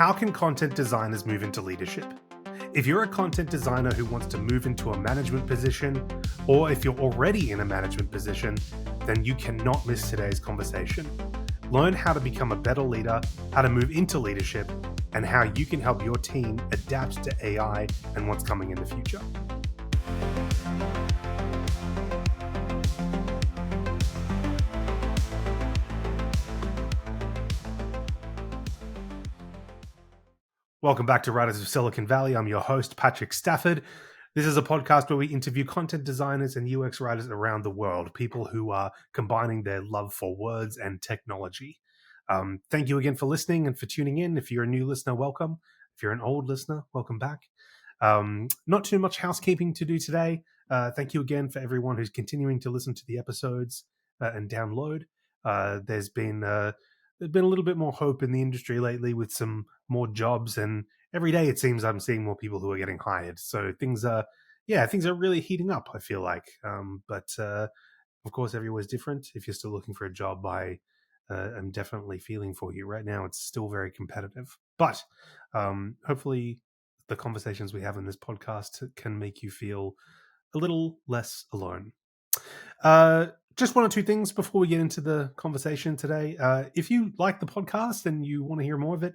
How can content designers move into leadership? If you're a content designer who wants to move into a management position, or if you're already in a management position, then you cannot miss today's conversation. Learn how to become a better leader, how to move into leadership, and how you can help your team adapt to AI and what's coming in the future. Welcome back to Writers of Silicon Valley. I'm your host, Patrick Stafford. This is a podcast where we interview content designers and UX writers around the world, people who are combining their love for words and technology. Thank you again for listening and for tuning in. If you're a new listener, welcome. If you're an old listener, welcome back. Not too much housekeeping to do today. Thank you again for everyone who's continuing to listen to the episodes and download. There's been a little bit more hope in the industry lately with some more jobs, and every day it seems I'm seeing more people who are getting hired. So things are really heating up, I feel like. But of course, everywhere's different. If you're still looking for a job, I'm definitely feeling for you right now. It's still very competitive, but hopefully the conversations we have in this podcast can make you feel a little less alone. Just one or two things before we get into the conversation today. If you like the podcast and you want to hear more of it,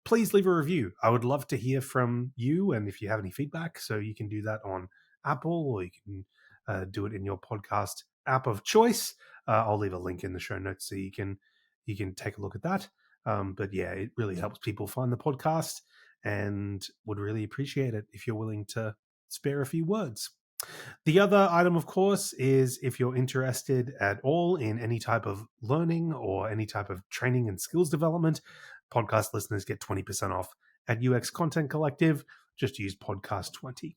please leave a review. I would love to hear from you, and if you have any feedback, so you can do that on Apple, or you can do it in your podcast app of choice. I'll leave a link in the show notes so you can take a look at that. But yeah, it really helps people find the podcast, and would really appreciate it if you're willing to spare a few words. The other item, of course, is if you're interested at all in any type of learning or any type of training and skills development, podcast listeners get 20% off at UX Content Collective. Just use podcast 20.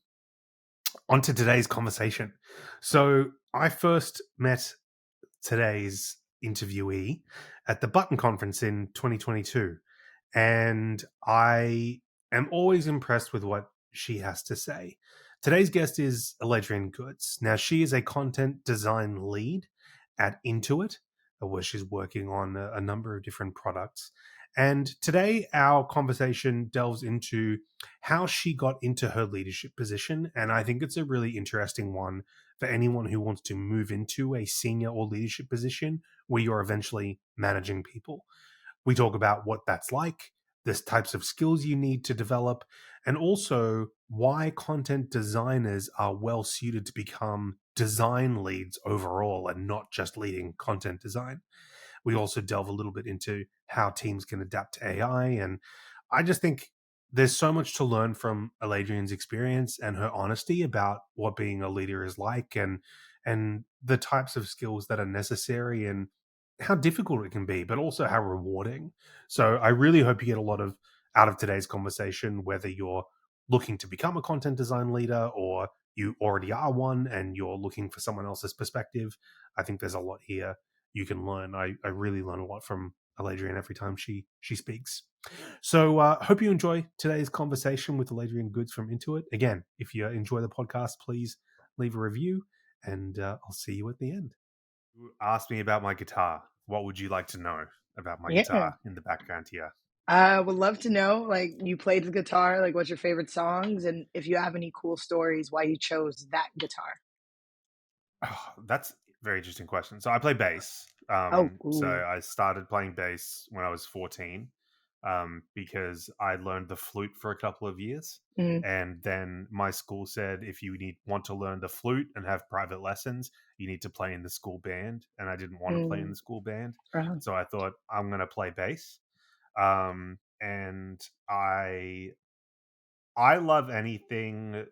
On to today's conversation. So I first met today's interviewee at the Button Conference in 2022, and I am always impressed with what she has to say. Today's guest is Aladrian Goods. Now, she is a content design lead at Intuit, where she's working on a number of different products. And today, our conversation delves into how she got into her leadership position. And I think it's a really interesting one for anyone who wants to move into a senior or leadership position where you're eventually managing people. We talk about what that's like, the types of skills you need to develop, and also why content designers are well suited to become design leads overall and not just leading content design. We also delve a little bit into how teams can adapt to AI. And I just think there's so much to learn from Aladrian's experience and her honesty about what being a leader is like, and the types of skills that are necessary, and how difficult it can be, but also how rewarding. So I really hope you get a lot out of today's conversation, whether you're looking to become a content design leader or you already are one and you're looking for someone else's perspective. I think there's a lot here you can learn. I really learn a lot from Aladrian every time she speaks. So hope you enjoy today's conversation with Aladrian Goods from Intuit. Again, if you enjoy the podcast, please leave a review, and I'll see you at the end. You asked me about my guitar. What would you like to know about my guitar in the background here? I would love to know, like, you played the guitar, like, what's your favorite songs, and if you have any cool stories why you chose that guitar. Oh, that's a very interesting question. So I play bass. Oh, So cool. I started playing bass when I was 14, because I learned the flute for a couple of years. Mhm. And then my school said, if you want to learn the flute and have private lessons, you need to play in the school band. And I didn't want to play in the school band. Uh-huh. So I thought, I'm going to play bass. And I love anything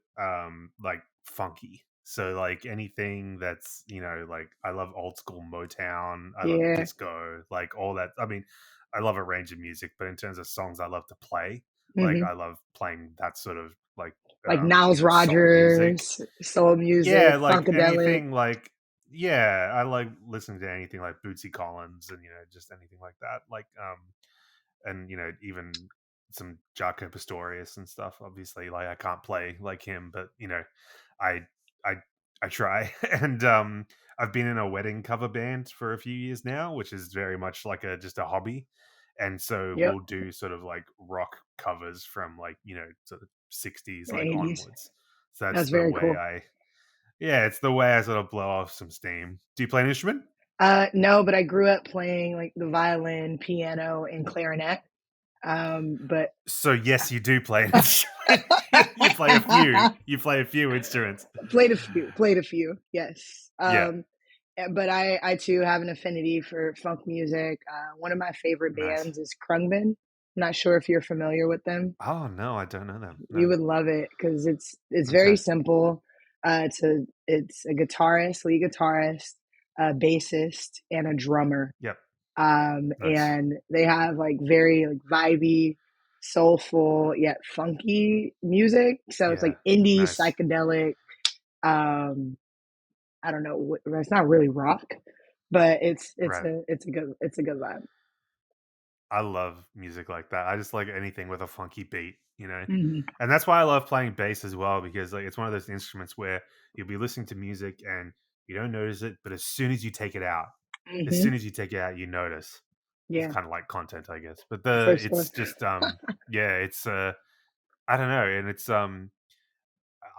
like funky. So like anything that's, like I love old school Motown, I love Yeah. disco, like all that. I mean, I love a range of music, but in terms of songs I love to play, like Mhm. I love playing that sort of like Like Niles soul music. Rogers, soul music, Yeah, like funkadelic. anything like yeah, I like listening to anything like Bootsy Collins and just anything like that. Like and even some Jaco Pastorius and stuff. Obviously, like I can't play like him, but I I I try. And I've been in a wedding cover band for a few years now, which is very much like just a hobby. and so Yep. we'll do sort of like rock covers from like sort of 60s The like 80s. onwards. So that's That's the very way cool. I yeah, it's the way I sort of blow off some steam. Do you play an instrument? No, but I grew up playing like the violin, piano, and clarinet. But So yes, you do play an instrument. You play a few. You play a few instruments. played a few, yes. Yeah, But I too have an affinity for funk music. One of my favorite nice. bands is Krungben. I'm not sure if you're familiar with them. Oh no, I don't know them. You No. would love it because it's very Okay. simple. It's a guitarist, lead guitarist, a bassist, and a drummer. Yep. Nice. And they have like very like vibey, soulful yet funky music. So it's Yeah. like indie, Nice. psychedelic. Um, I don't know. It's not really rock, but Right. it's a good vibe. I love music like that. I just like anything with a funky beat, you know? Hmm. And that's why I love playing bass as well, because like it's one of those instruments where you'll be listening to music and you don't notice it, but as Hmm. soon as you take it out, you notice. It's Yeah, kind of like content, I guess. But for the sure. it's just yeah, it's I don't know, and it's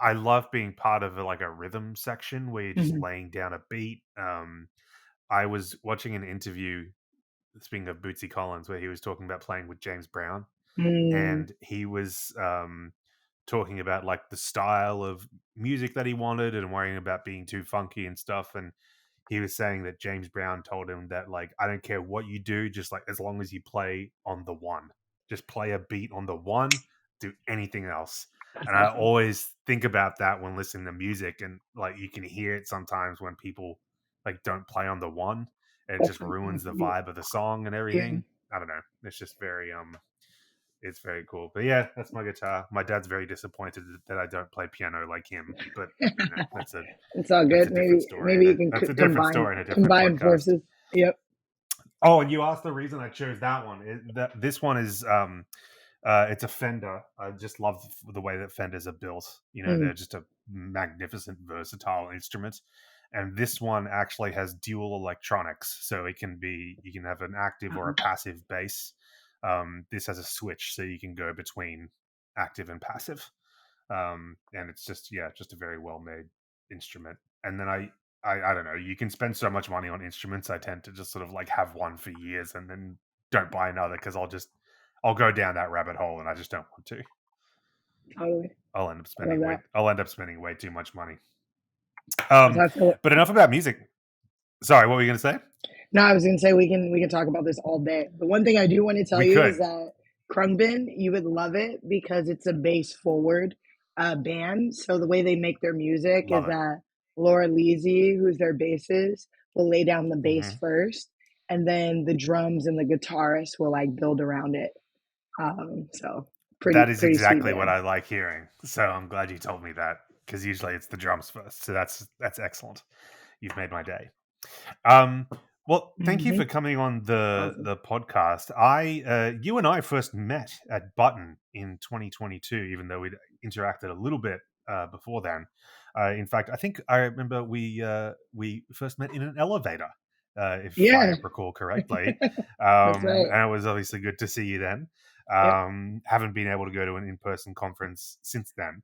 I love being part of like a rhythm section where you're just Hmm. laying down a beat. I was watching an interview, speaking of Bootsy Collins, where he was talking about playing with James Brown, Mm, and he was talking about like the style of music that he wanted and worrying about being too funky and stuff. And he was saying that James Brown told him that like I don't care what you do, just like as long as you play on the one, just play a beat on the one, do anything else. that's And I awesome. always think about that when listening to music, and like you can hear it sometimes when people like don't play on the one, and it just ruins the vibe of the song and Yeah. everything. I don't know. It's just very it's very cool. But yeah, that's my guitar. My dad's very disappointed that I don't play piano like him, but that's a It's all that's good. a different Maybe story maybe and you can that's a different combine story and a different combine podcast. forces. Yep. Oh, and you asked the reason I chose that one. This one is it's a Fender. I just love the way that Fenders are built. You know, they're Mm. just a magnificent, versatile instrument. And this one actually has dual electronics, so it can be you can have an active or a passive bass. This has a switch, so you can go between active and passive. And it's just just a very well made instrument. And then I don't know, you can spend so much money on instruments. I tend to just sort of like have one for years and then don't buy another because I'll go down that rabbit hole and I just don't want to. Totally. I'll end up I love spending that. way too much money. That's Um, how I feel. but enough about music. Sorry, what were you going to say? No, I was gonna say we can talk about this all day. The one thing I do want to tell We you is could. that Krungbin, you would love it because it's a bass forward band. So the way they make their music is Love it. that Laura Leasy, who's their bassist, will lay down the bass Hmm. first, and then the drums and the guitarist will like build around it. So That is pretty sweet exactly what band. I like hearing. So I'm glad you told me that because usually it's the drums first. So that's excellent. You've made my day. Um, well, thank you Hmm. for coming on the Awesome. the podcast. You and I first met at Button in 2022, even though we'd interacted a little bit before then. In fact, I think I remember we first met in an elevator, if I Yeah, recall correctly. that's right. And it was obviously good to see you then. Yep. Haven't been able to go to an in-person conference since then.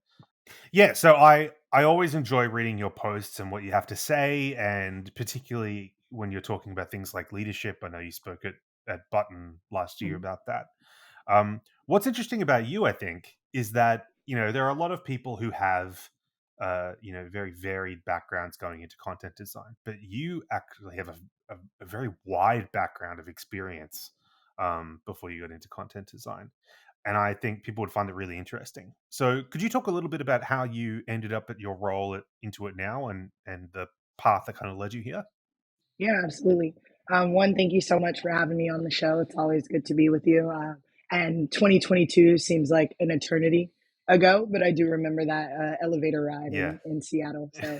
Yeah, so I always enjoy reading your posts and what you have to say, and particularly when you're talking about things like leadership. I know you spoke at Button last year Mhm. about that. What's interesting about you, I think, is that there are a lot of people who have very varied backgrounds going into content design, but you actually have a very wide background of experience before you got into content design, and I think people would find it really interesting. So, could you talk a little bit about how you ended up at your role at Intuit now, and the path that kind of led you here? Yeah, absolutely. One, thank you so much for having me on the show. It's always good to be with you. And 2022 seems like an eternity ago, but I do remember that elevator ride Yeah. in Seattle. So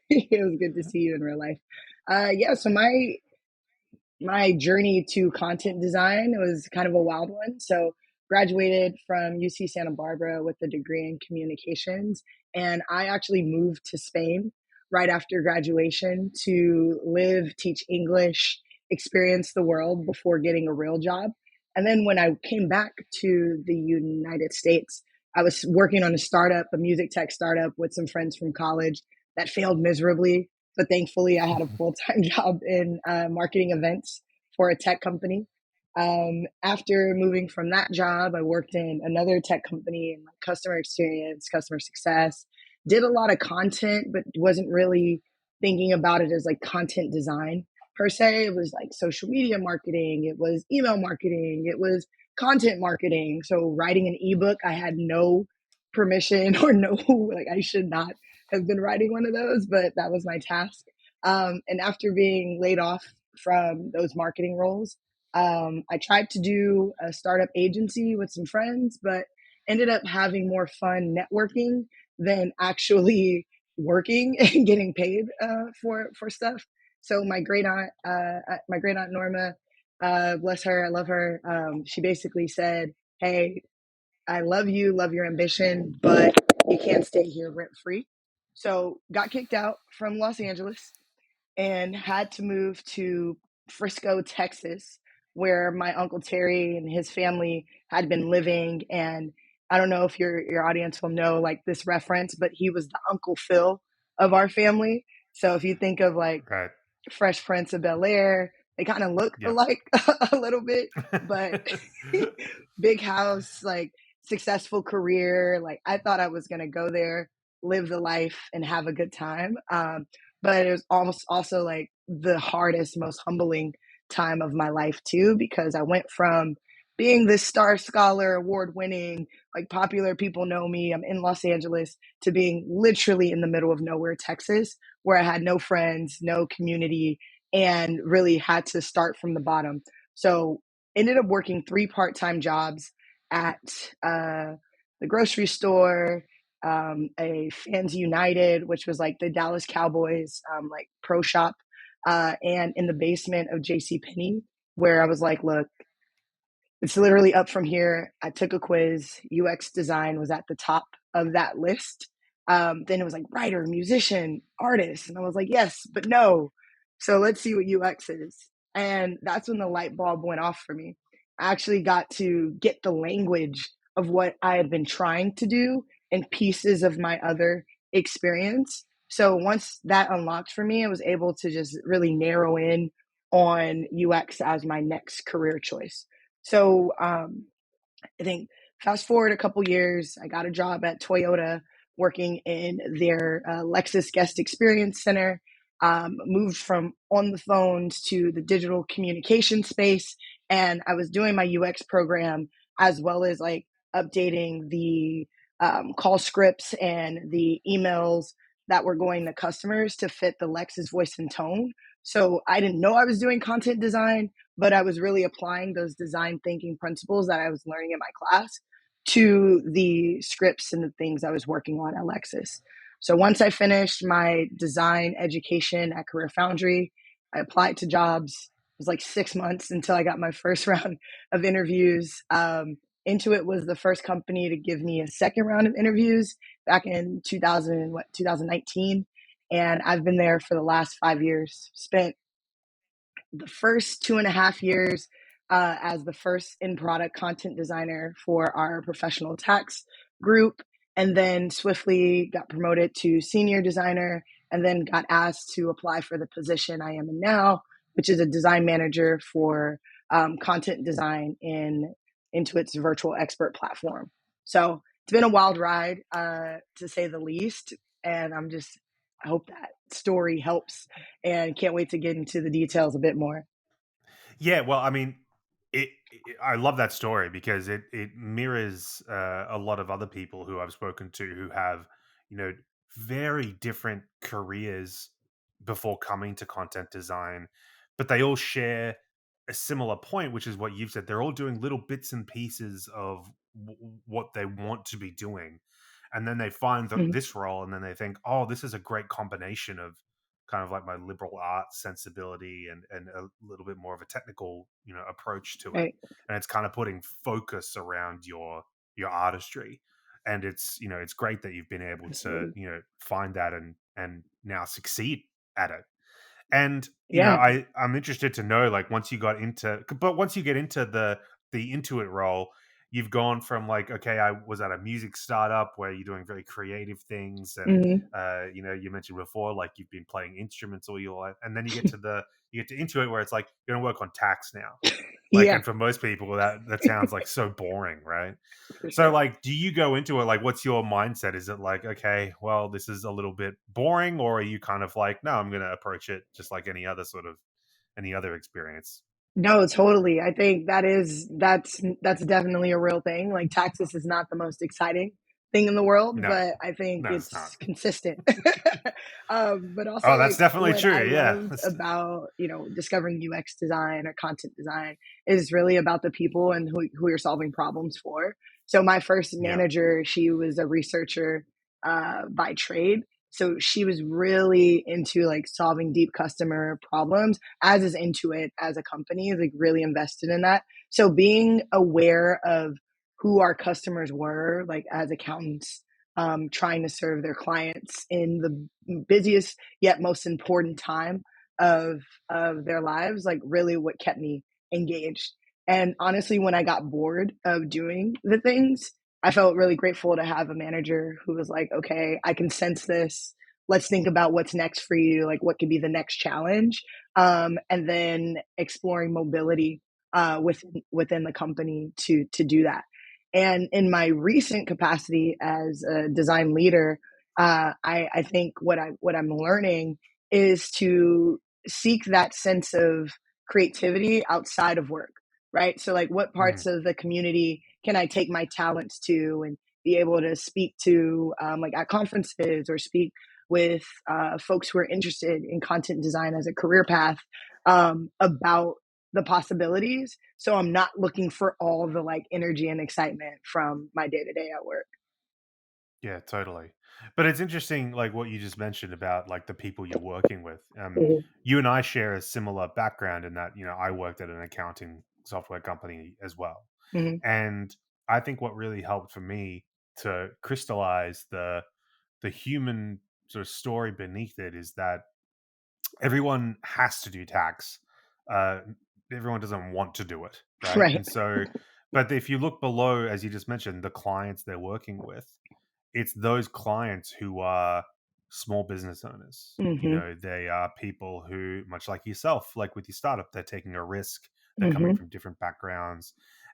it was good to see you in real life. Yeah, so my journey to content design was kind of a wild one. So graduated from UC Santa Barbara with a degree in communications, and I actually moved to Spain right after graduation to live, teach English, experience the world before getting a real job. And then when I came back to the United States, I was working on a startup, a music tech startup with some friends from college that failed miserably. But thankfully, I had a full time job in marketing events for a tech company. After moving from that job, I worked in another tech company in like customer experience, customer success, did a lot of content, but wasn't really thinking about it as like content design per se. It was like social media marketing, it was email marketing, it was content marketing. So writing an ebook, I had no permission or no, like I should not have been writing one of those, but that was my task. And after being laid off from those marketing roles, I tried to do a startup agency with some friends, but ended up having more fun networking than actually working and getting paid for stuff. So my great aunt Norma, bless her, I love her. She basically said, "Hey, I love you, love your ambition, but you can't stay here rent free." So got kicked out from Los Angeles and had to move to Frisco, Texas, where my uncle Terry and his family had been living. And I don't know if your audience will know like this reference, but he was the Uncle Phil of our family. So if you think of like Right. Fresh Prince of Bel Air. They kind of look Yep. alike a little bit, but big house, like successful career. Like I thought I was gonna go there, live the life, and have a good time. But it was almost also like the hardest, most humbling time of my life too, because I went from being this star scholar, award winning, like popular people know me. I'm in Los Angeles to being literally in the middle of nowhere, Texas, where I had no friends, no community, and really had to start from the bottom. So ended up working three part-time jobs at the grocery store, a Fans United, which was like the Dallas Cowboys like pro shop, and in the basement of J.C. Penney, where I was like, look, it's literally up from here. I took a quiz. UX design was at the top of that list. Then it was like writer, musician, artist. And I was like, yes, but no. So let's see what UX is. And that's when the light bulb went off for me. I actually got to get the language of what I had been trying to do and pieces of my other experience. So once that unlocked for me, I was able to just really narrow in on UX as my next career choice. So I think fast forward a couple years, I got a job at Toyota working in their Lexus Guest Experience Center. Moved from on the phones to the digital communication space, and I was doing my UX program as well as like updating the call scripts and the emails that were going to customers to fit the Lexus voice and tone. So I didn't know I was doing content design, but I was really applying those design thinking principles that I was learning in my class to the scripts and the things I was working on at Lexus. So once I finished my design education at Career Foundry, I applied to jobs. It was like 6 months until I got my first round of interviews. Intuit was the first company to give me a second round of interviews back in 2019, and I've been there for the last 5 years. Spent the first 2.5 years as the first in product content designer for our professional tax group, and then swiftly got promoted to senior designer, and then got asked to apply for the position I am in now, which is a design manager for content design in Intuit's virtual expert platform. So it's been a wild ride, to say the least, and I hope that story helps and can't wait to get into the details a bit more. Yeah, well, I mean, I love that story because it mirrors a lot of other people who I've spoken to who have, you know, very different careers before coming to content design, but they all share a similar point, which is what you've said. They're all doing little bits and pieces of what they want to be doing, and then they find Mhm. this role, and then they think, "Oh, this is a great combination of kind of like my liberal arts sensibility and a little bit more of a technical, approach to it." Right. And it's kind of putting focus around your artistry, and it's great that you've been able to Absolutely. find that and now succeed at it. And Yeah. I'm interested to know, like, once you get into the the Intuit role, you've gone from like, okay, I was at a music startup where you're doing very creative things, and Hmm. you mentioned before like you've been playing instruments all your life, and then you get to Intuit where it's like you're gonna work on tax now. Like, Yeah, and for most people that sounds like so boring, right? for So sure. like, do you go into it like, what's your mindset? Is it like, okay, well, this is a little bit boring, or are you kind of like, no, I'm gonna approach it just like any other experience? No, totally. I think that's definitely a real thing. Like taxes is not the most exciting thing in the world, No, but I think no, it's not. it's consistent. But also Oh, that's like definitely what true. I Yeah. loved about, discovering UX design or content design is really about the people and who you're solving problems for. So my first Yeah. manager, she was a researcher by trade. So she was really into like solving deep customer problems, as is Intuit as a company, is like really invested in that. So being aware of who our customers were, like as accountants, trying to serve their clients in the busiest yet most important time of their lives, like really what kept me engaged. And honestly, when I got bored of doing the things, I felt really grateful to have a manager who was like, okay, I can sense this. Let's think about what's next for you. Like, what could be the next challenge? And then exploring mobility within the company to do that. And in my recent capacity as a design leader, I think what I'm learning is to seek that sense of creativity outside of work, right? So, like, what Mhm. parts of the community can I take my talents to and be able to speak to, like at conferences or speak with folks who are interested in content design as a career path, about the possibilities. So I'm not looking for all the like energy and excitement from my day to day at work. Yeah, totally. But it's interesting, like what you just mentioned about like the people you're working with. Mhm. You and I share a similar background in that, I worked at an accounting software company as well. Mhm. And I think what really helped for me to crystallize the human sort of story beneath it is that everyone has to do tax. Uh, Everyone doesn't want to do it, right? Right. And so, but if you look below, as you just mentioned, the clients they're working with, it's those clients who are small business owners. Mhm. They are people who, much like yourself, like with your startup, they're taking a risk. They're coming Mhm. from different backgrounds,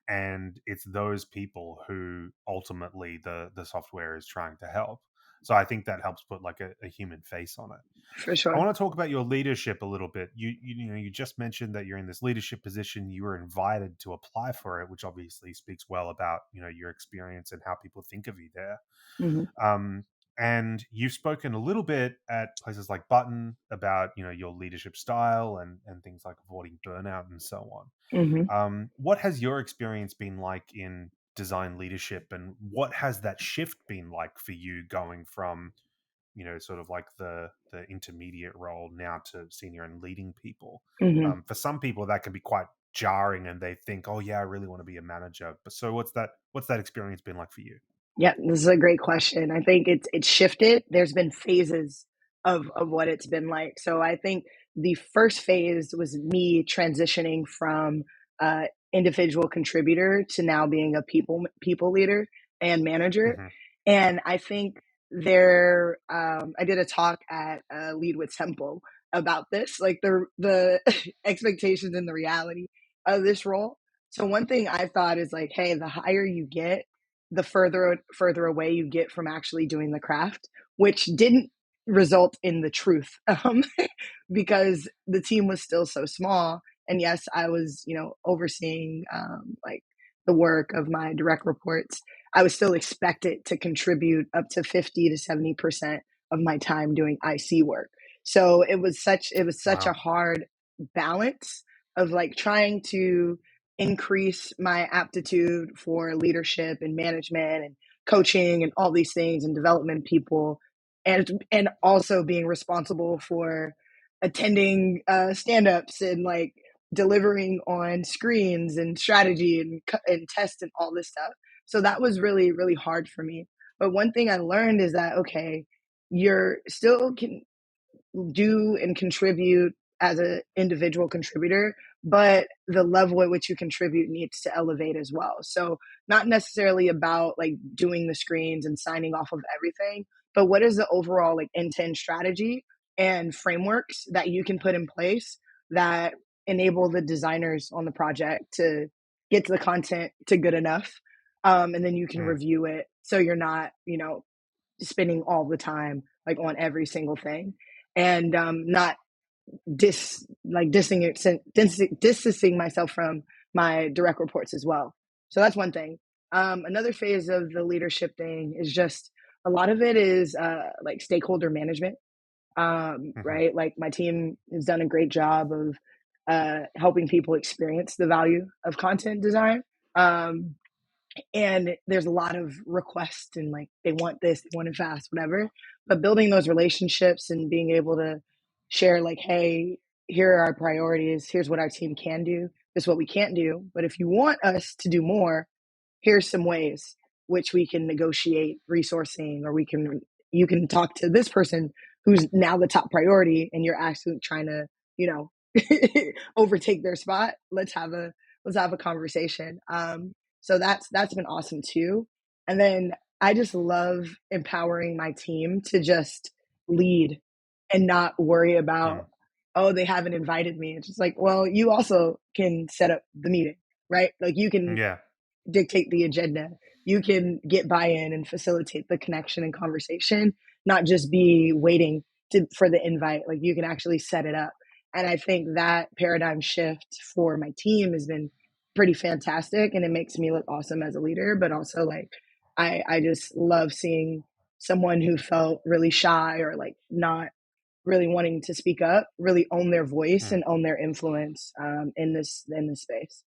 and it's those people who ultimately the software is trying to help. So I think that helps put like a human face on it. For I sure. want to talk about your leadership a little bit. You just mentioned that you're in this leadership position. You were invited to apply for it, which obviously speaks well about your experience and how people think of you there. Mhm. Um, and you've spoken a little bit at places like Button about your leadership style and things like avoiding burnout and so on. Mhm. What has your experience been like in design leadership, and what has that shift been like for you going from sort of like the intermediate role now to senior and leading people? Mhm. For some people that can be quite jarring, and they think, oh yeah, I really want to be a manager. But so what's that experience been like for you? Yeah, this is a great question. I think it's shifted. There's been phases of what it's been like. So I think the first phase was me transitioning from individual contributor to now being a people leader and manager. Hmm. And I think I did a talk at Lead with Temple about this, like the expectations and the reality of this role. So one thing I thought is like, hey, the higher you get, the further away you get from actually doing the craft, which didn't result in the truth, because the team was still so small. And yes, I was, overseeing like the work of my direct reports. I was still expected to contribute up to 50 to 70% of my time doing IC work. So it was such a Wow. hard balance of like trying to increase my aptitude for leadership and management and coaching and all these things and development people, and also being responsible for attending stand-ups and like delivering on screens and strategy and test and all this stuff. So that was really really hard for me. But one thing I learned is that okay, you're still can do and contribute as an individual contributor, but the level at which you contribute needs to elevate as well. So not necessarily about like doing the screens and signing off of everything, but what is the overall like end-to-end strategy and frameworks that you can put in place that enable the designers on the project to get to the content to good enough, and then you can Mm, review it so you're not, spending all the time like on every single thing, and not distancing myself from my direct reports as well. So that's one thing. Another phase of the leadership thing is just a lot of it is like stakeholder management. mhm, Right, like my team has done a great job of helping people experience the value of content design. Um, and there's a lot of requests and like they want this, they want it fast, whatever. But building those relationships and being able to share, like, hey, here are our priorities, here's what our team can do, this is what we can't do. But if you want us to do more, here's some ways which we can negotiate resourcing, or you can talk to this person who's now the top priority and you're actually trying to, you know, overtake their spot. Let's have a conversation. So that's been awesome too. And then I just love empowering my team to just lead and not worry mm. about, oh, they haven't invited me. It's just like, well, you also can set up the meeting, right? Like you can Yeah. dictate the agenda. You can get buy-in and facilitate the connection and conversation, not just be waiting for the invite. Like you can actually set it up. And I think that paradigm shift for my team has been pretty fantastic, and it makes me look awesome as a leader, but also like I just love seeing someone who felt really shy or like not really wanting to speak up really own their voice Mm. and own their influence, in this space.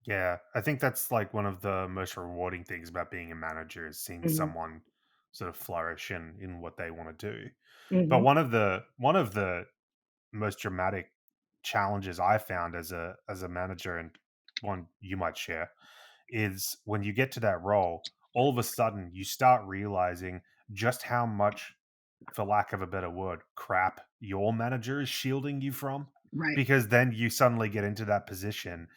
Yeah, I think that's like one of the most rewarding things about being a manager is seeing Hmm. someone sort of flourish in what they want to do. But Hmm. one of the most dramatic challenges I found as a manager, and one you might share, is when you get to that role, all of a sudden you start realizing just how much, for lack of a better word, crap your manager is shielding you from. Right. Because then you suddenly get into that position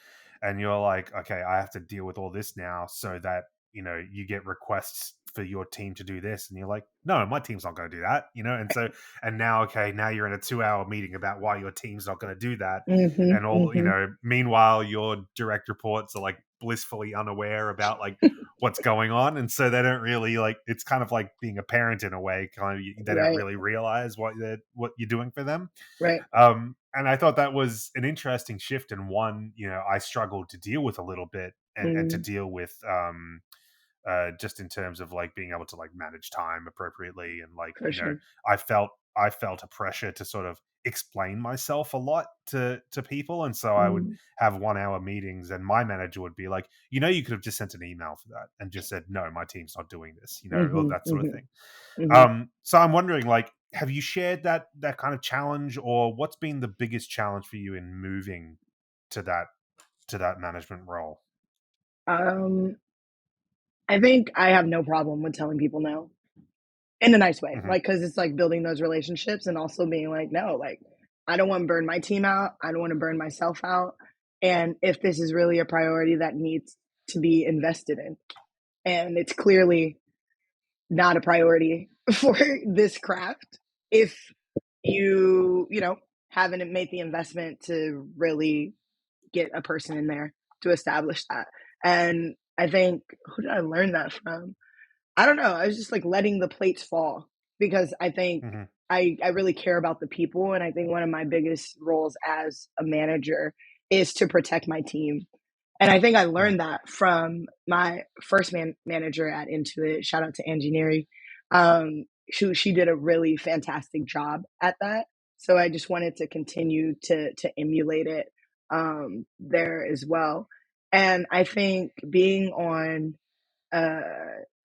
and you're like, okay, I have to deal with all this now so that, you get requests for your team to do this. And you're like, no, my team's not going to do that, And so, and now, okay, now you're in a 2 hour meeting about why your team's not going to do that. Mhm, And all, mhm. meanwhile, your direct reports are like blissfully unaware about like what's going on, and so they don't really like, it's kind of like being a parent in a way, kind of, they don't Right, really realize what you're doing for them. right. And I thought that was an interesting shift, and one, I struggled to deal with a little bit, and to Mm, deal with, just in terms of like being able to like manage time appropriately, and like, for sure. I felt a pressure to sort of explain myself a lot to people, and so I would Mm, have 1 hour meetings, and my manager would be like, you could have just sent an email for that and just said, no, my team's not doing this, or mhm, that sort of mhm, thing. mhm. So I'm wondering, like, have you shared that kind of challenge, or what's been the biggest challenge for you in moving to that management role? Um, I think I have no problem with telling people no in a nice way, Hmm. like, because it's, like, building those relationships and also being like, "No, like, I don't wanna burn my team out, I don't wanna burn myself out, and if this is really a priority that needs to be invested in, and it's clearly not a priority for this craft, if you haven't made the investment to really get a person in there to establish that." And I think, who did I learn that from? I don't know. I was just like letting the plates fall because I think Hmm. I really care about the people. And I think one of my biggest roles as a manager is to protect my team. And I think I Hmm. learned that from my first manager at Intuit. Shout out to Angie Neary. She did a really fantastic job at that. So I just wanted to continue to emulate it, there as well. And I think being on, uh,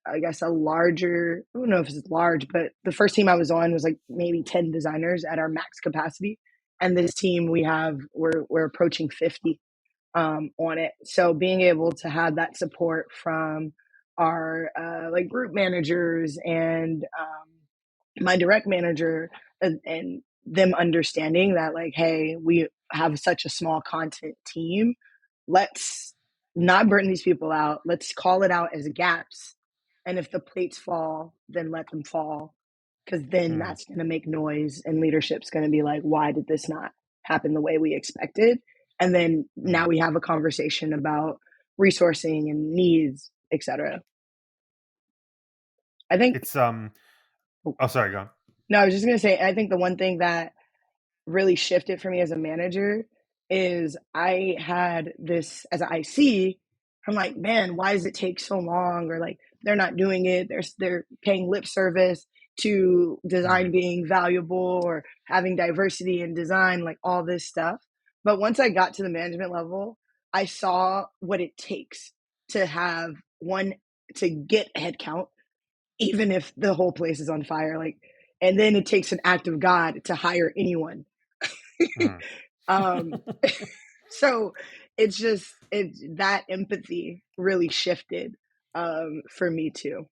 I guess a larger, I don't know if it's large, but the first team I was on was like maybe 10 designers at our max capacity. And this team we're approaching 50, on it. So being able to have that support from our like group managers and my direct manager, and them understanding that, like, hey, we have such a small content team. Let's not burn these people out. Let's call it out as gaps. And if the plates fall, then let them fall. Because then Mm, that's going to make noise, and leadership's going to be like, why did this not happen the way we expected? And then mm. now we have a conversation about resourcing and needs, etc. I think, It's oh, sorry, go on. no, I was just going to say, I think the one thing that really shifted for me as a manager is I had this as an IC. I'm like, man, why does it take so long? Or like, they're not doing it. They're paying lip service to design Mm, being valuable or having diversity in design, like all this stuff. But once I got to the management level, I saw what it takes to have one, to get a head count, even if the whole place is on fire. Like, and then it takes an act of God to hire anyone. mm. um, so it's just, it's that empathy really shifted for me too.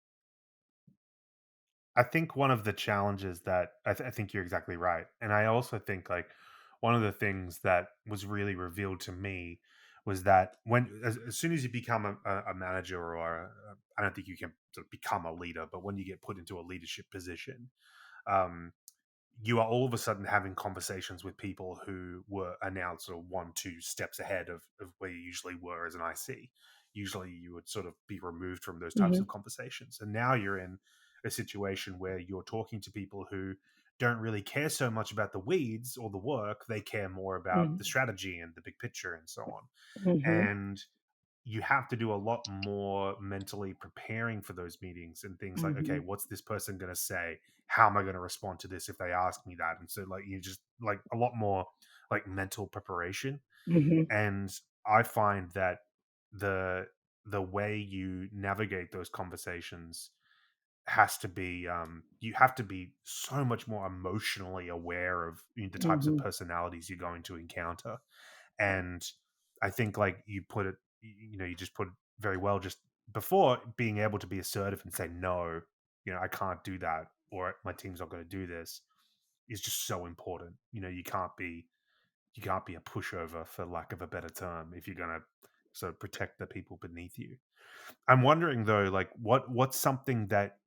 I think one of the challenges that I think you're exactly right, and I also think like one of the things that was really revealed to me was that when as soon as you become a manager or I don't think you can sort of become a leader, but when you get put into a leadership position, um, you are all of a sudden having conversations with people who are now sort of 1, 2 steps ahead of where you usually were as an IC. Usually you would sort of be removed from those types Mm-hmm. of conversations. And now you're in a situation where you're talking to people who don't really care so much about the weeds or the work. They care more about the Mm-hmm. strategy and the big picture and so on. Mm-hmm. And you have to do a lot more mentally preparing for those meetings and things like, okay, Mm-hmm. what's this person going to say? How am I going to respond to this if they ask me that? And so, like, you just like a lot more like mental preparation. Mm-hmm. And I find that the the way you navigate those conversations has to be you have to be so much more emotionally aware of the types of Mm-hmm. personalities you're going to encounter. And I think like you just put it very well just before, being able to be assertive and say no, I can't do that, or my team's not going to do this, is just so important. You can't be a pushover, for lack of a better term, if you're going to sort of protect the people beneath you. I'm wondering though, like what's something that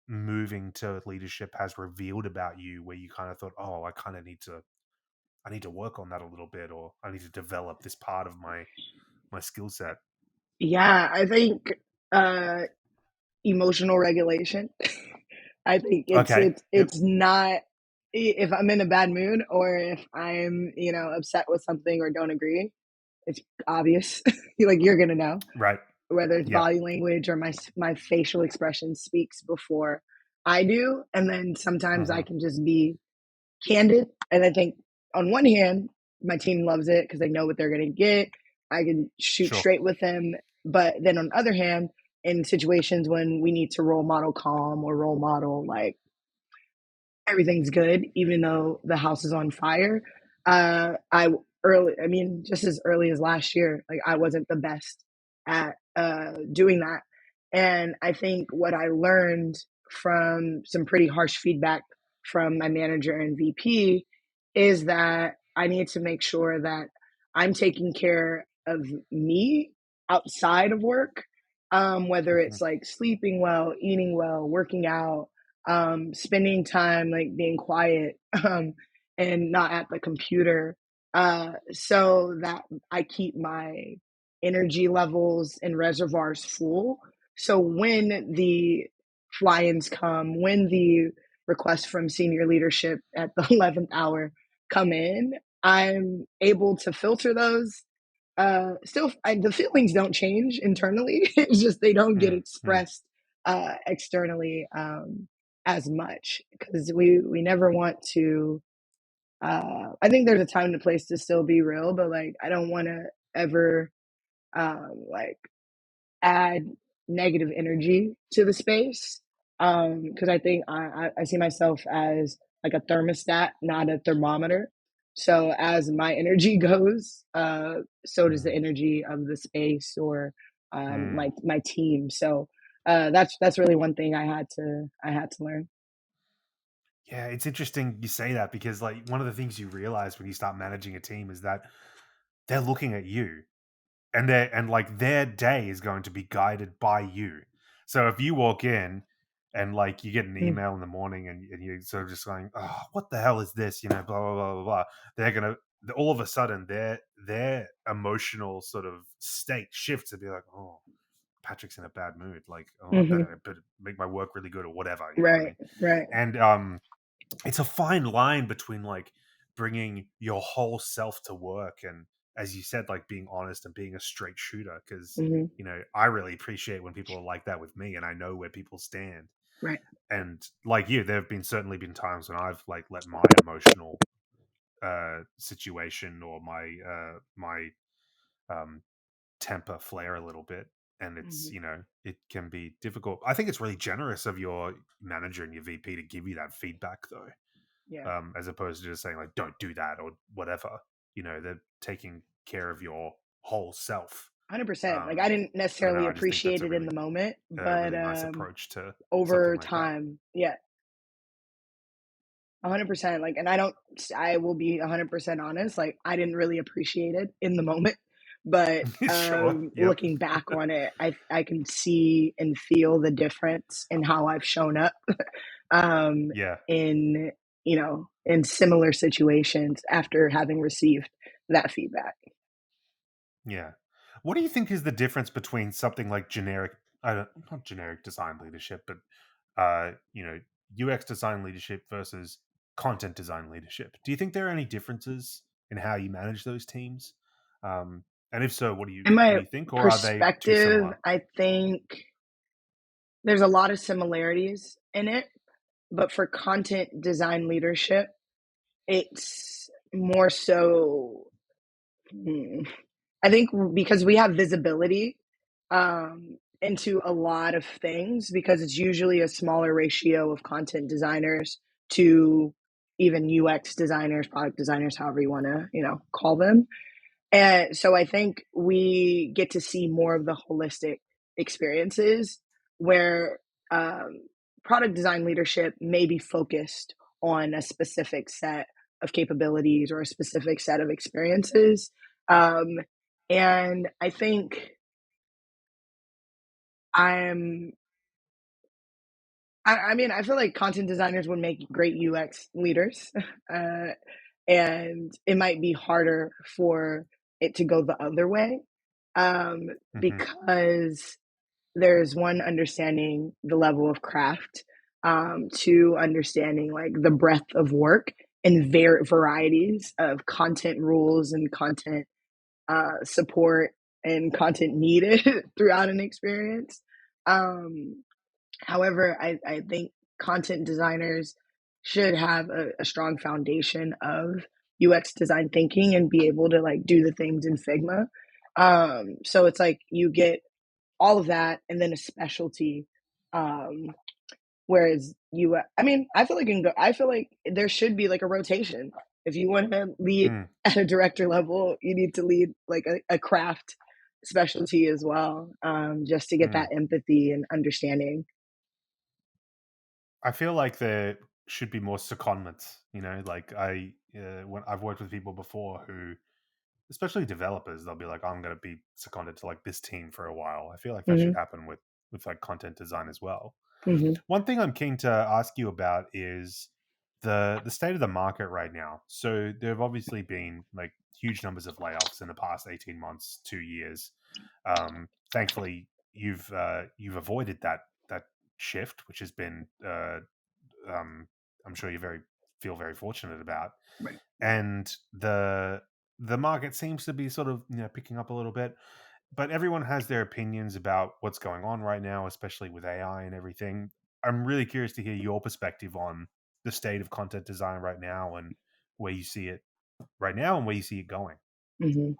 moving to leadership has revealed about you where you kind of thought, oh, I need to work on that a little bit, or I need to develop this part of my skill set. Yeah, I think uh, emotional regulation. I think it's Okay. it's Yep. it's not, if I'm in a bad mood or if I'm, upset with something or don't agree. It's obvious. Like, you're gonna know Right. whether it's Yep. body language or my facial expression speaks before I do. And then sometimes I Hmm. can just be candid. And I think on one hand, my team loves it because they know what they're going to get. I can shoot Sure. straight with them. But then on the other hand, in situations when we need to role model calm or role model like everything's good, even though the house is on fire. I mean, just as early as last year, like I wasn't the best at doing that. And I think what I learned from some pretty harsh feedback from my manager and VP is that I need to make sure that I'm taking care of me outside of work, whether Hmm. it's like sleeping well, eating well, working out, spending time like being quiet, and not at the computer, so that I keep my energy levels and reservoirs full. So when the fly-ins come, when the requests from senior leadership at the 11th hour come in, I'm able to filter those. The feelings don't change internally. It's just they don't get Mm-hmm. expressed externally as much because we never want to. I think there's a time and a place to still be real, but like I don't want to ever like add negative energy to the space, because I think I see myself as like a thermostat, not a thermometer. So as my energy goes, so does the energy of the space or Mm-hmm. my team. So that's really one thing I had to learn. Yeah, it's interesting you say that because like one of the things you realize when you start managing a team is that they're looking at you and like their day is going to be guided by you. So if you walk in and like you get an Mm, email in the morning and you're sort of just going, oh, what the hell is this? You know, blah blah blah blah blah. They're gonna all of a sudden their emotional sort of state shifts to be like, oh, Patrick's in a bad mood. Like, oh, hmm. I better make my work really good or whatever. You know what I Right, mean? right. And it's a fine line between like bringing your whole self to work and, as you said, like being honest and being a straight shooter, because Hmm. you know I really appreciate when people are like that with me and I know where people stand. Right. And like you, there have been certainly been times when I've like let my emotional situation or my um temper flare a little bit, and it's, Hmm. you know, it can be difficult. I think it's really generous of your manager and your VP to give you that feedback though, Yeah. as opposed to just saying like don't do that or whatever. You know, they're taking care of your whole self. 100%. Like, I um didn't I don't know, necessarily I just think that's appreciate a it in the really moment, but really nice approach to something over like that. time, yeah, 100%. Like, and I will be 100% honest. Like, I didn't really appreciate it in the moment, but Sure, yep. looking back on it, I can see and feel the difference in how I've shown up, um, Yeah, in, in similar situations after having received that feedback. yeah. What do you think is the difference between something like generic, I don't, not generic design leadership, but you know, UX design leadership versus content design leadership? Do you think there are any differences in how you manage those teams? Um, and if so, In what my do you think, or are they too perspective, similar? I think there's a lot of similarities in it, but for content design leadership, it's more so, hmm, I think because we have visibility into a lot of things, because it's usually a smaller ratio of content designers to even UX designers, product designers, however you want to, call them. And so I think we get to see more of the holistic experiences where um, product design leadership may be focused on a specific set of capabilities or a specific set of experiences. Um, and I think I'm, I mean, I feel like content designers would make great UX leaders. uh, and it might be harder for it to go the other way, um, Hmm. because there's one, understanding the level of craft, two, understanding like the breadth of work and varieties of content rules and content support and content needed throughout an experience. Um, However, I think content designers should have a strong foundation of UX design thinking and be able to like do the things in Figma. So it's like you get all of that and then a specialty. Um, Whereas I mean, I feel like there should be like a rotation. If you want to lead Mm. at a director level, you need to lead like a craft specialty as well, just to get that Mm. empathy and understanding. I feel like there should be more secondments. You know, like when I've worked with people before who, especially developers, they'll be like, I'm going to be seconded to like this team for a while. I feel like that should Hmm. happen with like content design as well. Hmm. One thing I'm keen to ask you about is the state of the market right now. So there have obviously been like huge numbers of layoffs in the past 18 months, 2 years. Thankfully, you've avoided that shift, which has been um, I'm sure you very feel very fortunate about. Right. And the market seems to be sort of, you know, picking up a little bit, but everyone has their opinions about what's going on right now, especially with AI and everything. I'm really curious to hear your perspective on the state of content design right now and where you see it right now and where you see it going. Hmm.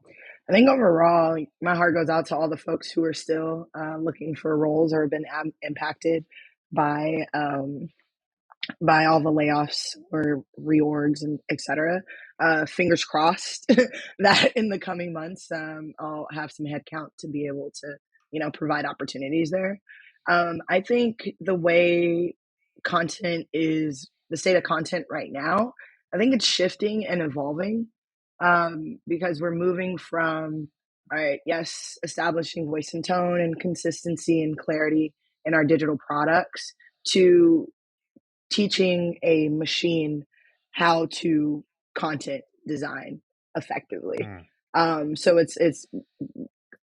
I think overall, my heart goes out to all the folks who are still looking for roles or have been impacted by by all the layoffs or reorgs and et cetera. Fingers crossed that in the coming months, I'll have some headcount to be able to, provide opportunities there. I think the way content is the state of content right now, I think it's shifting and evolving, because we're moving from, all right, yes, establishing voice and tone and consistency and clarity in our digital products, to teaching a machine how to content design effectively. Mm, So it's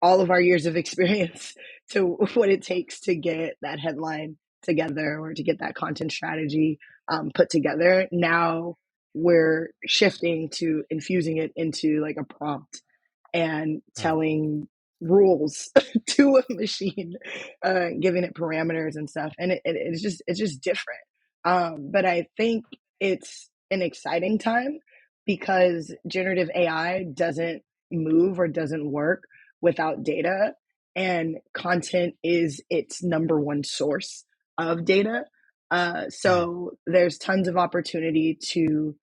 all of our years of experience to what it takes to get that headline together or to get that content strategy put together. Now we're shifting to infusing it into like a prompt and mm, telling rules to a machine, giving it parameters and stuff, and it's just different. But I think it's an exciting time because generative AI doesn't move or doesn't work without data, and content is its number one source of data. mm, So there's tons of opportunity to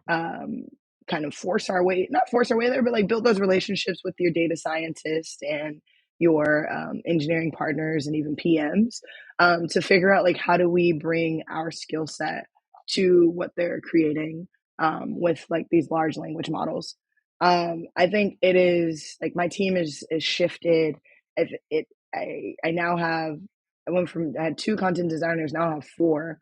um, kind of force our way, not force our way there, but like build those relationships with your data scientists and your engineering partners and even PMs, to figure out like how do we bring our skill set to what they're creating, with like these large language models. I think it is like my team is shifted. If it, I now have, I went from, I had two content designers, now I have four,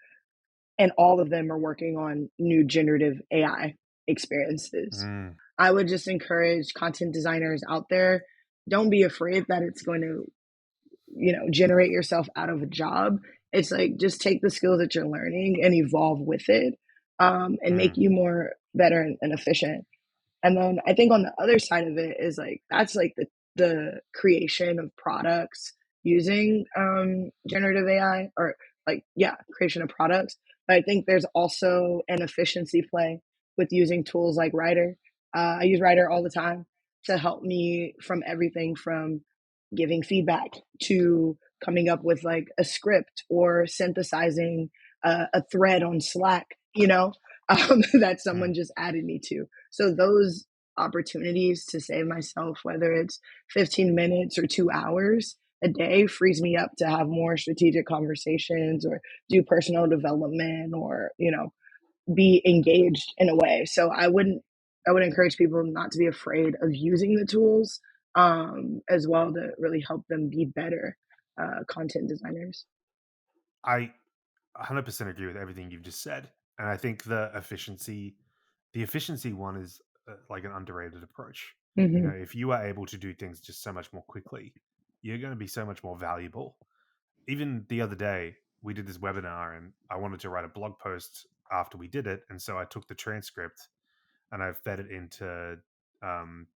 and all of them are working on new generative AI experiences. mm, I would just encourage content designers out there, don't be afraid that it's going to, generate yourself out of a job. It's like just take the skills that you're learning and evolve with it, and make mm, you more better and efficient. And then I think on the other side of it is like that's like the creation of products using generative AI, or like, yeah, creation of products. But I think there's also an efficiency play with using tools like Writer. I use Writer all the time to help me from everything from giving feedback to coming up with like a script or synthesizing a thread on Slack, that someone mm. just added me to. So those opportunities to save myself, whether it's 15 minutes or 2 hours a day, frees me up to have more strategic conversations or do personal development or, be engaged in a way. So I would encourage people not to be afraid of using the tools, as well, to really help them be better content designers. I 100% agree with everything you've just said, and I think the efficiency one is like an underrated approach. You know, Hmm. if you are able to do things just so much more quickly, you're going to be so much more valuable. Even the other day, we did this webinar, and I wanted to write a blog post after we did it, and so I took the transcript and I fed it into um,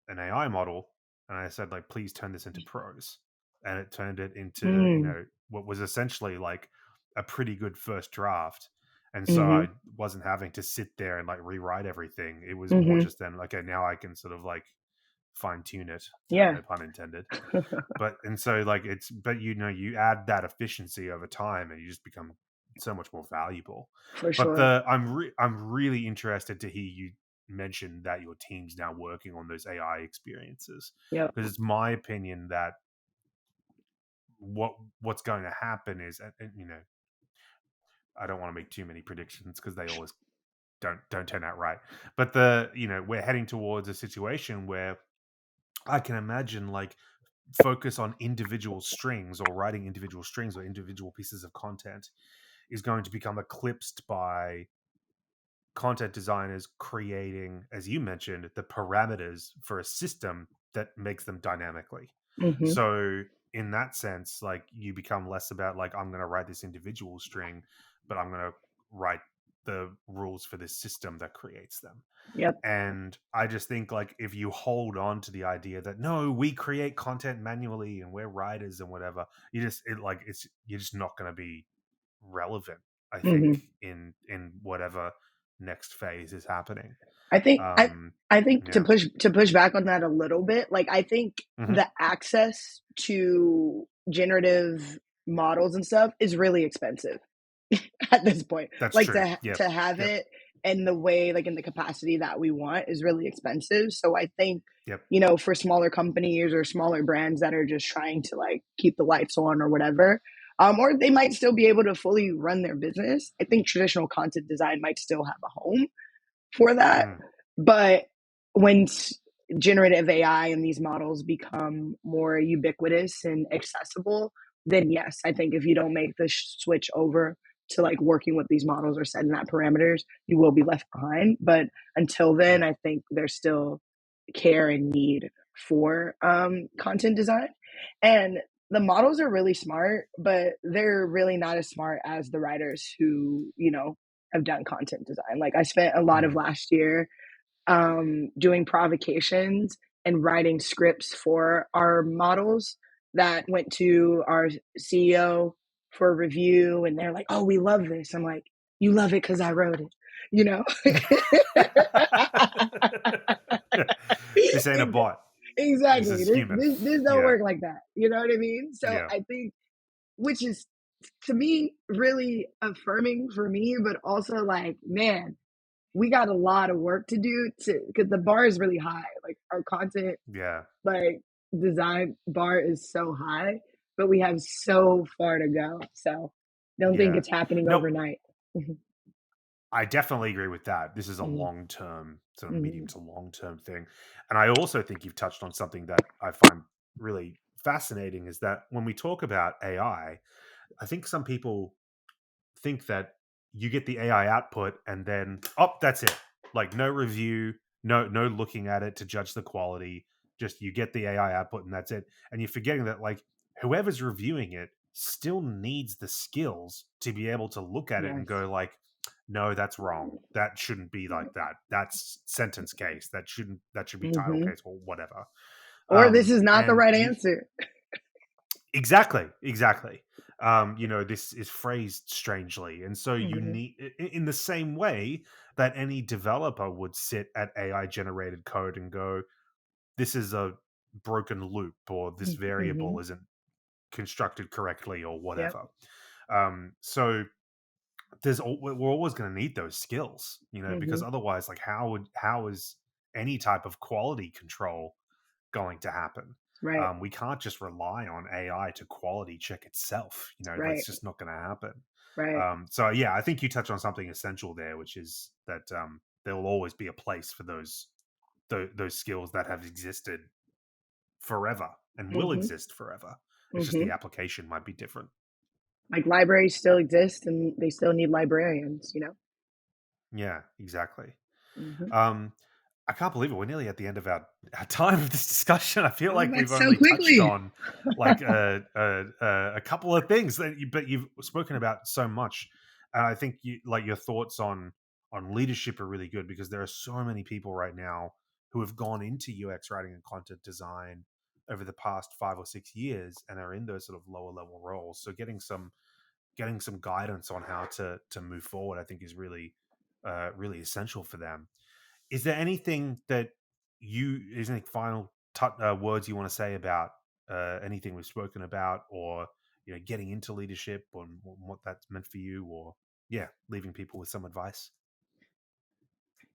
an AI model, and I said, like, please turn this into prose, and it turned it into, Mm. what was essentially like a pretty good first draft. And so Hmm. I wasn't having to sit there and like rewrite everything. It was more Hmm. just then, okay, now I can sort of like fine tune it. Yeah. No pun intended. But and so like but you add that efficiency over time, and you just become so much more valuable. For But sure. I'm really interested to hear you mention that your team's now working on those AI experiences, Yep. because it's my opinion that what's going to happen is, and I don't want to make too many predictions because they always don't turn out right. But we're heading towards a situation where I can imagine like focus on individual strings or writing individual strings or individual pieces of content is going to become eclipsed by content designers creating, as you mentioned, the parameters for a system that makes them dynamically. Hmm. So in that sense, like you become less about like I'm going to write this individual string, but I'm going to write the rules for this system that creates them. Yep. And I just think like if you hold on to the idea that no, we create content manually and we're writers and whatever, you're just not going to be relevant, I think, Hmm. in whatever next phase is happening. I think I Um I think yeah. to push back on that a little bit, like I think Hmm. the access to generative models and stuff is really expensive at this point. That's Like true. Yep. to have Yep. it in the way, like in the capacity that we want, is really expensive. So I think, Yep. for smaller companies or smaller brands that are just trying to like keep the lights on or whatever, or they might still be able to fully run their business. I think traditional content design might still have a home for that. Mm, But when generative AI and these models become more ubiquitous and accessible, then yes, I think if you don't make the switch over to like working with these models or setting that parameters, you will be left behind. But until then, yeah, I think there's still care and need for content design. And the models are really smart, but they're really not as smart as the writers who, have done content design. Like I spent a lot of mm, last year doing provocations and writing scripts for our models that went to our CEO for review. And they're like, oh, we love this. I'm like, you love it because I wrote it, you know? this ain't a bot. This Exactly. is This, human. this, this don't Yeah, work like that. You know what I mean? So yeah, I think, which is to me really affirming for me, but also like, man, we got a lot of work to do to because the bar is really high. Like our content, yeah, like design bar is so high, but we have so far to go. So don't think yeah. it's happening No, overnight. I definitely agree with that. This is a Mhm, long term, sort of medium mhm. to long term thing. And I also think you've touched on something that I find really fascinating is that when we talk about AI, I think some people think that you get the AI output and then that's it. Like no review, no looking at it to judge the quality. Just you get the AI output and that's it. And you're forgetting that like whoever's reviewing it still needs the skills to be able to look at it and Yes. go like, no, that's wrong. That shouldn't be like that. That's sentence case. That should be title Hmm. case or whatever. Or this is not the And right you answer. Exactly, exactly. This is phrased strangely, and so you Hmm. need, in the same way that any developer would sit at AI generated code and go, "This is a broken loop," or "This Hmm. variable isn't constructed correctly," or Yep. whatever. So we're always going to need those skills, because Hmm. otherwise, like, how is any type of quality control going to happen? Right. We can't just rely on AI to quality check itself. That's Right. just not going to happen. Right. So yeah, I think you touch on something essential there, which is that there will always be a place for those skills that have existed forever and will Hmm. exist forever. It's just the Hmm. application might be different. Like libraries still exist and they still need librarians. Yeah, exactly. Hmm. Um, I can't believe it. We're nearly at the end of our time of this discussion. I feel Oh, like we've that's so only touched quickly. on like a couple of things but you've spoken about so much. And I think like your thoughts on leadership are really good because there are so many people right now who have gone into UX writing and content design over the past 5 or 6 years and are in those sort of lower level roles. So getting some guidance on how to move forward, I think, is really essential for them. Is there anything that is any final words you want to say about anything we've spoken about, or getting into leadership and what that's meant for you, or yeah, leaving people with some advice?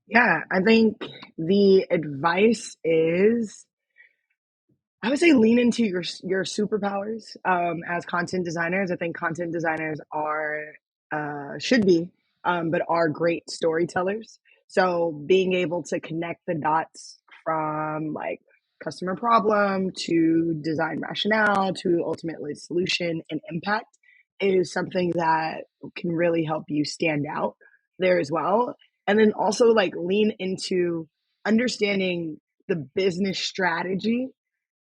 Yeah, I think the advice is I would say lean into your superpowers as content designers. I think content designers are should be, but are great storytellers. So being able to connect the dots from like customer problem to design rationale to ultimately solution and impact is something that can really help you stand out there as well. And then also like lean into understanding the business strategy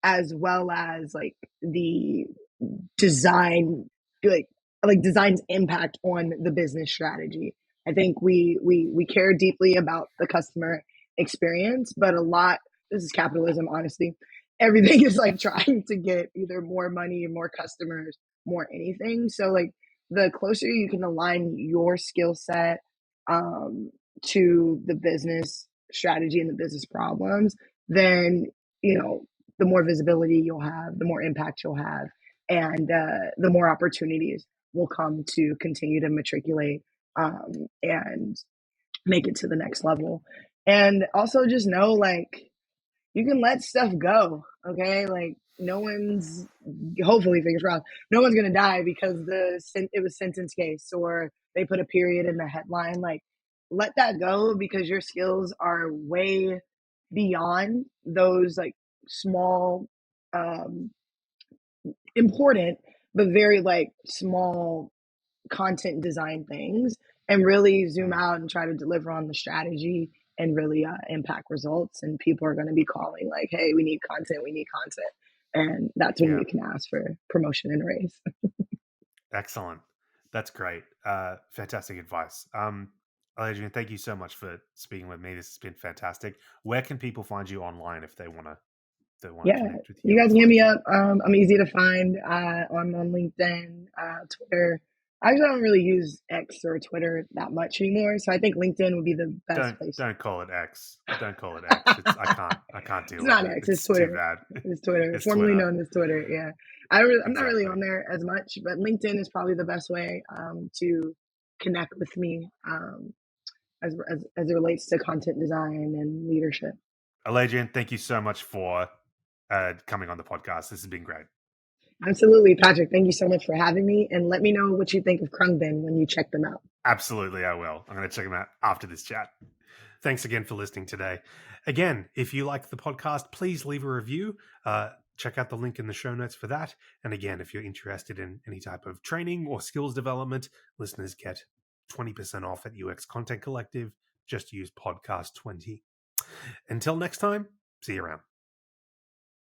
as well as like the design like design's impact on the business strategy. I think we care deeply about the customer experience, but a lot this is capitalism, honestly. Everything is like trying to get either more money, more customers, more anything. So like the closer you can align your skill set um, to the business strategy and the business problems, then you know the more visibility you'll have, the more impact you'll have, and the more opportunities will come to continue to matriculate and make it to the next level. And also just know like you can let stuff go. Okay, like no one's, hopefully fingers crossed, no one's gonna die because it was sentence case or they put a period in the headline. Like let that go because your skills are way beyond those like small, um, important but very like small content design things, and really zoom Mm, out and try to deliver on the strategy and really impact results. And people are going to be calling like, hey, we need content, we need content. And that's when yeah. you can ask for promotion and raise. Excellent. That's great. Fantastic advice. Adrian, thank you so much for speaking with me. This has been fantastic. Where can people find you online if they want to Yeah, connect with you you or guys can hit find me you? up. I'm easy to find on LinkedIn, Twitter. I actually don't really use X or Twitter that much anymore, so I think LinkedIn would be the best place. Don't call it X. Don't call it X. It's I can't It's deal with not it. X, it's It's too Twitter. bad. It's Twitter, It's formerly Twitter. known as Twitter. Yeah, I'm not really Exactly. on there as much, but LinkedIn is probably the best way to connect with me, as it relates to content design and leadership. Aladrian, thank you so much for coming on the podcast. This has been great. Absolutely, Patrick. Thank you so much for having me, and let me know what you think of Krungbin when you check them out. Absolutely, I will. I'm going to check them out after this chat. Thanks again for listening today. Again, if you like the podcast, please leave a review. Check out the link in the show notes for that. And again, if you're interested in any type of training or skills development, listeners get 20% off at UX Content Collective. Just use podcast 20. Until next time, see you around.